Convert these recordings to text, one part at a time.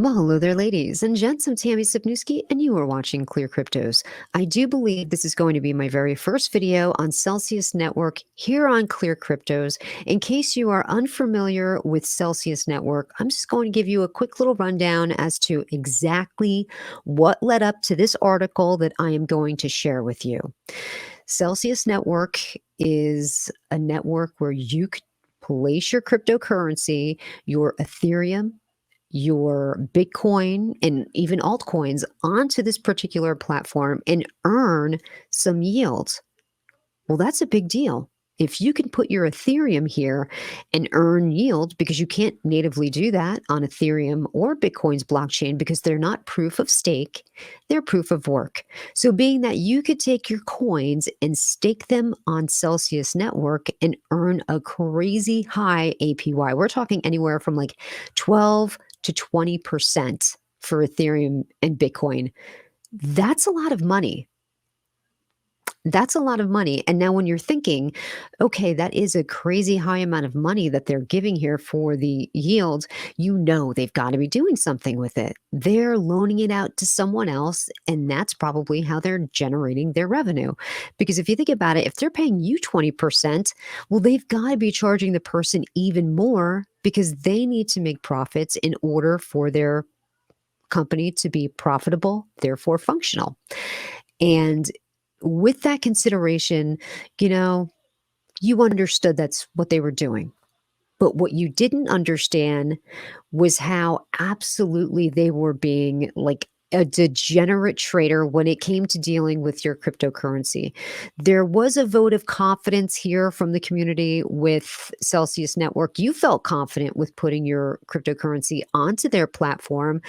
Well, hello there, ladies and gents. I'm Tammy Sipniewski, and you are watching Clear Cryptos. I do believe this is going to be my very first video on Celsius Network here on Clear Cryptos. In case you are unfamiliar with Celsius Network, I'm just going to give you a quick little rundown as to exactly what led up to this article that I am going to share with you. Celsius Network is a network where you could place your cryptocurrency, your Ethereum, your Bitcoin, and even altcoins onto this particular platform and earn some yield. Well, that's a big deal. If you can put your Ethereum here and earn yield, because you can't natively do that on Ethereum or Bitcoin's blockchain because they're not proof of stake, they're proof of work. So, being that you could take your coins and stake them on Celsius Network and earn a crazy high APY, we're talking anywhere from like 12 to 20% for Ethereum and Bitcoin. That's a lot of money. That's a lot of money. And now when you're thinking, okay, that is a crazy high amount of money that they're giving here for the yield, you know they've got to be doing something with it. They're loaning it out to someone else, and that's probably how they're generating their revenue. Because if you think about it, if they're paying you 20%, well, they've got to be charging the person even more because they need to make profits in order for their company to be profitable, therefore functional. And with that consideration, you understood that's what they were doing. But what you didn't understand was how absolutely they were being like a degenerate trader when it came to dealing with your cryptocurrency. There was a vote of confidence here from the community with Celsius Network. You felt confident with putting your cryptocurrency onto their platform.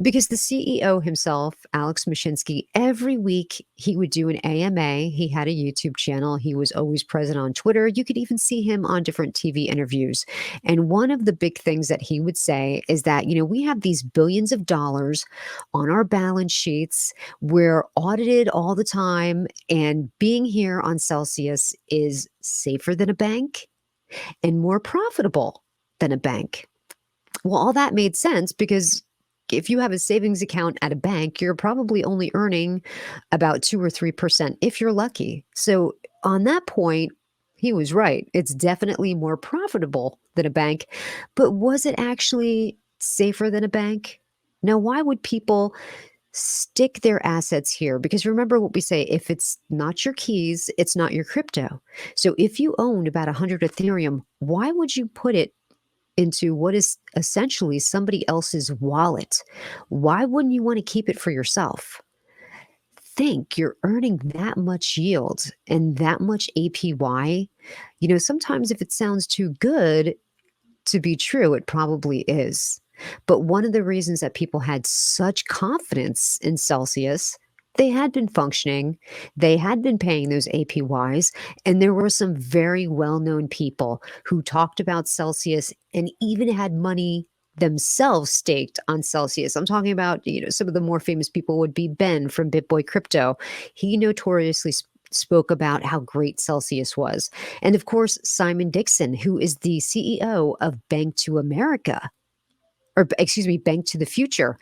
Because the CEO himself, Alex Mashinsky, every week he would do an AMA. He had a YouTube channel. He was always present on Twitter. You could even see him on different TV interviews. And one of the big things that he would say is that, we have these billions of dollars on our balance sheets. We're audited all the time. And being here on Celsius is safer than a bank and more profitable than a bank. Well, all that made sense because if you have a savings account at a bank, you're probably only earning about 2 or 3% if you're lucky. So on that point, he was right. It's definitely more profitable than a bank. But was it actually safer than a bank? Now, why would people stick their assets here? Because remember what we say, if it's not your keys, it's not your crypto. So if you owned about 100 Ethereum, why would you put it into what is essentially somebody else's wallet? Why wouldn't you want to keep it for yourself? Think you're earning that much yield and that much APY. Sometimes if it sounds too good to be true, it probably is. But one of the reasons that people had such confidence in Celsius, they had been functioning, they had been paying those APYs, and there were some very well-known people who talked about Celsius and even had money themselves staked on Celsius. I'm talking about, some of the more famous people would be Ben from BitBoy Crypto. He notoriously spoke about how great Celsius was. And of course, Simon Dixon, who is the CEO of Bank to America, or excuse me, Bank to the Future.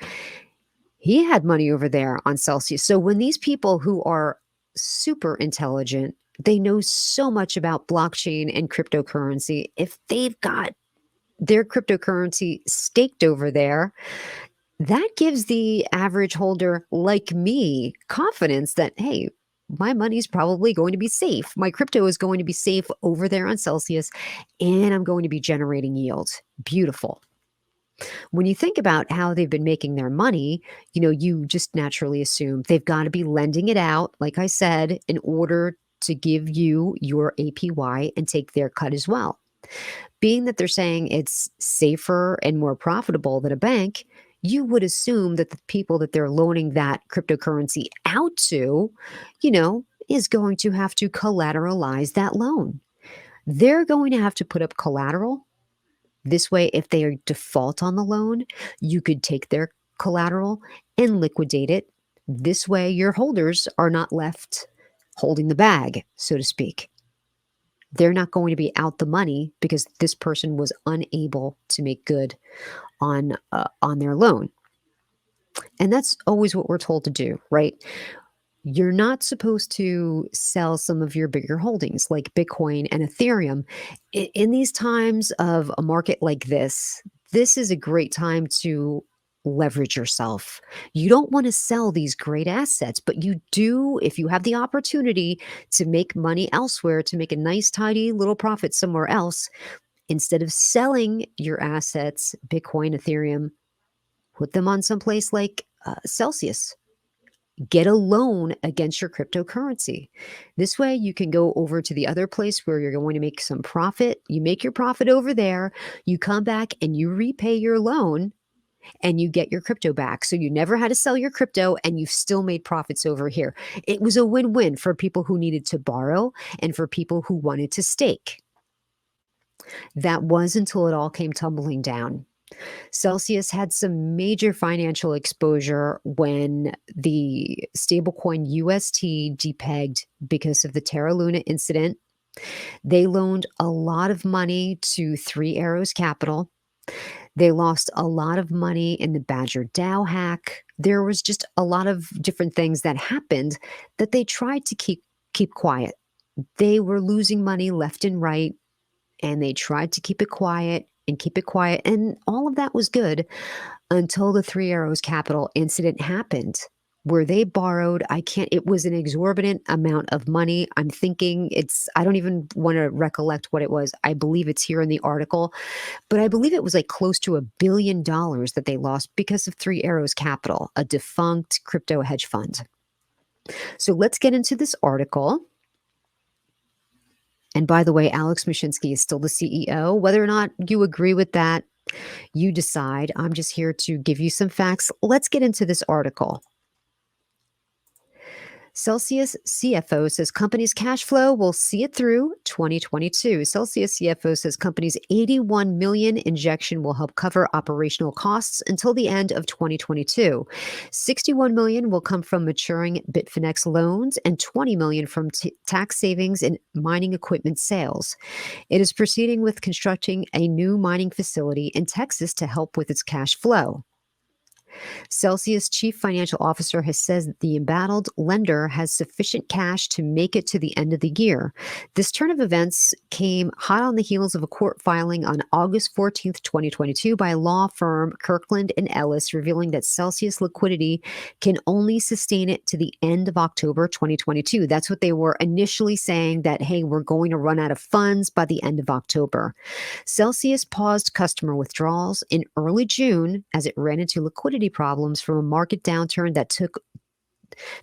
He had money over there on Celsius. So when these people who are super intelligent, they know so much about blockchain and cryptocurrency, if they've got their cryptocurrency staked over there, that gives the average holder like me confidence that, hey, my money's probably going to be safe. My crypto is going to be safe over there on Celsius, and I'm going to be generating yield. Beautiful. When you think about how they've been making their money, you just naturally assume they've got to be lending it out, like I said, in order to give you your APY and take their cut as well. Being that they're saying it's safer and more profitable than a bank, you would assume that the people that they're loaning that cryptocurrency out to, is going to have to collateralize that loan. They're going to have to put up collateral. This way, if they default on the loan, you could take their collateral and liquidate it. This way, your holders are not left holding the bag, so to speak. They're not going to be out the money because this person was unable to make good on their loan. And that's always what we're told to do, right? You're not supposed to sell some of your bigger holdings like Bitcoin and Ethereum. In these times of a market like this is a great time to leverage yourself. You don't want to sell these great assets, but you do, if you have the opportunity to make money elsewhere, to make a nice, tidy little profit somewhere else, instead of selling your assets, Bitcoin, Ethereum, put them on someplace like Celsius. Get a loan against your cryptocurrency. This way, you can go over to the other place where you're going to make some profit. You make your profit over there, you come back and you repay your loan and you get your crypto back. So you never had to sell your crypto and you've still made profits over here. It was a win win for people who needed to borrow and for people who wanted to stake. That was until it all came tumbling down. Celsius had some major financial exposure when the stablecoin UST depegged because of the Terra Luna incident. They loaned a lot of money to Three Arrows Capital. They lost a lot of money in the Badger DAO hack. There was just a lot of different things that happened that they tried to keep quiet. They were losing money left and right, and they tried to keep it quiet and keep it quiet. And all of that was good until the Three Arrows Capital incident happened, where they borrowed, it was an exorbitant amount of money. I'm thinking I don't even want to recollect what it was. I believe it's here in the article, but I believe it was like close to $1 billion that they lost because of Three Arrows Capital, a defunct crypto hedge fund. So let's get into this article. And by the way, Alex Mashinsky is still the CEO. Whether or not you agree with that, you decide. I'm just here to give you some facts. Let's get into this article. Celsius CFO says company's cash flow will see it through 2022. Celsius CFO says company's $81 million injection will help cover operational costs until the end of 2022. $61 million will come from maturing Bitfinex loans and $20 million from tax savings and mining equipment sales. It is proceeding with constructing a new mining facility in Texas to help with its cash flow. Celsius chief financial officer has said that the embattled lender has sufficient cash to make it to the end of the year. This turn of events came hot on the heels of a court filing on August 14th, 2022 by law firm Kirkland & Ellis, revealing that Celsius liquidity can only sustain it to the end of October 2022. That's what they were initially saying, that, hey, we're going to run out of funds by the end of October. Celsius paused customer withdrawals in early June as it ran into liquidity problems from a market downturn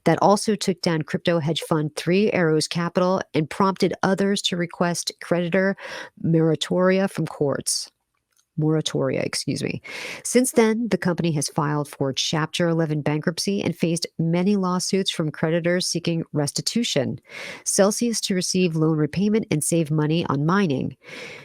that also took down crypto hedge fund Three Arrows Capital and prompted others to request creditor moratoria from courts. Since then, the company has filed for Chapter 11 bankruptcy and faced many lawsuits from creditors seeking restitution. Celsius to receive loan repayment and save money on mining.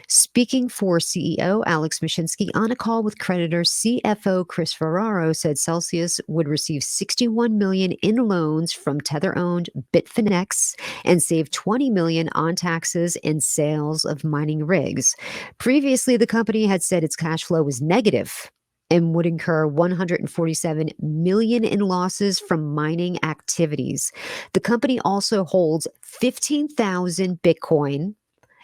Speaking for CEO Alex Mashinsky on a call with creditors, CFO Chris Ferraro said Celsius would receive $61 million in loans from Tether-owned Bitfinex and save $20 million on taxes and sales of mining rigs. Previously, the company had said its cash flow was negative and would incur $147 million in losses from mining activities. The company also holds 15,000 Bitcoin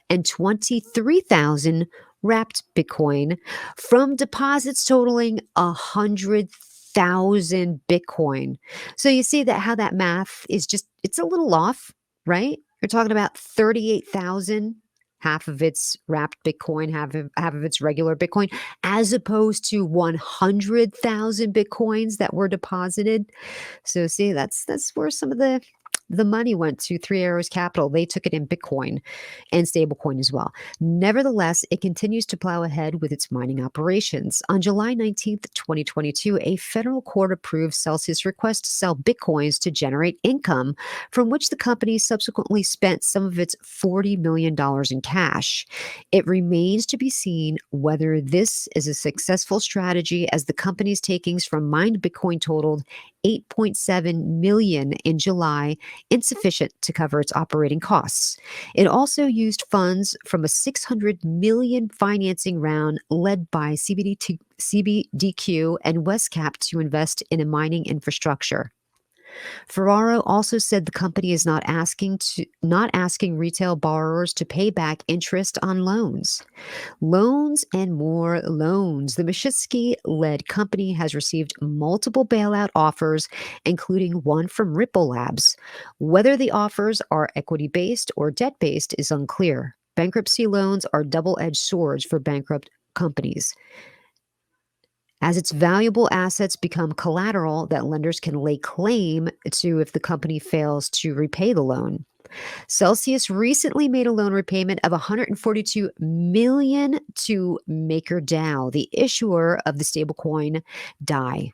and 23,000 wrapped Bitcoin from deposits totaling 100,000 Bitcoin. So you see that how that math is it's a little off, right? You're talking about 38,000, half of it's wrapped Bitcoin, half of it's regular Bitcoin, as opposed to 100,000 Bitcoins that were deposited. So see, that's where some of the money went to Three Arrows Capital. They took it in Bitcoin and stablecoin as well. Nevertheless, it continues to plow ahead with its mining operations. On July 19th, 2022, a federal court approved Celsius' request to sell Bitcoins to generate income, from which the company subsequently spent some of its $40 million in cash. It remains to be seen whether this is a successful strategy, as the company's takings from mined Bitcoin totaled $8.7 million in July, insufficient to cover its operating costs. It also used funds from a $600 million financing round led by CBDQ and Westcap to invest in a mining infrastructure. Ferraro also said the company is not asking retail borrowers to pay back interest on loans. Loans and more loans. The Mashitsky-led company has received multiple bailout offers, including one from Ripple Labs. Whether the offers are equity-based or debt-based is unclear. Bankruptcy loans are double-edged swords for bankrupt companies, as its valuable assets become collateral that lenders can lay claim to if the company fails to repay the loan. Celsius recently made a loan repayment of $142 million to MakerDAO, the issuer of the stablecoin DAI.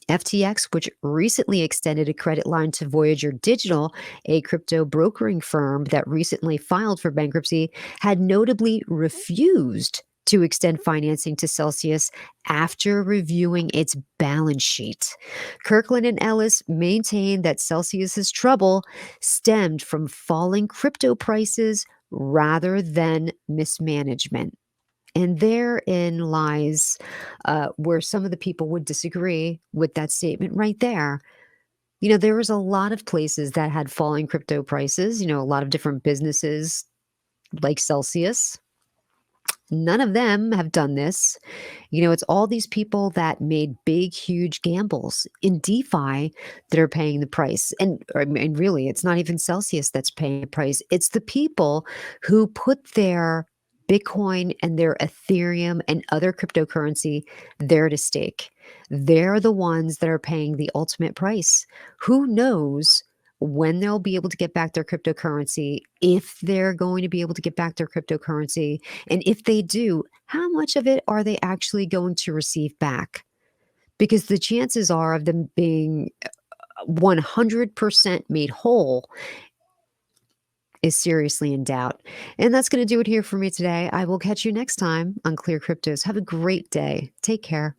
FTX, which recently extended a credit line to Voyager Digital, a crypto brokering firm that recently filed for bankruptcy, had notably refused to extend financing to Celsius after reviewing its balance sheet. Kirkland and Ellis maintained that Celsius's trouble stemmed from falling crypto prices rather than mismanagement. And therein lies where some of the people would disagree with that statement right there. There was a lot of places that had falling crypto prices, a lot of different businesses like Celsius. None of them have done this. It's all these people that made big, huge gambles in DeFi that are paying the price. And really, it's not even Celsius that's paying the price. It's the people who put their Bitcoin and their Ethereum and other cryptocurrency there to stake. They're the ones that are paying the ultimate price. Who knows when they'll be able to get back their cryptocurrency, if they're going to be able to get back their cryptocurrency, and if they do, how much of it are they actually going to receive back? Because the chances are of them being 100% made whole is seriously in doubt. And that's going to do it here for me today. I will catch you next time on Clear Cryptos. Have a great day. Take care.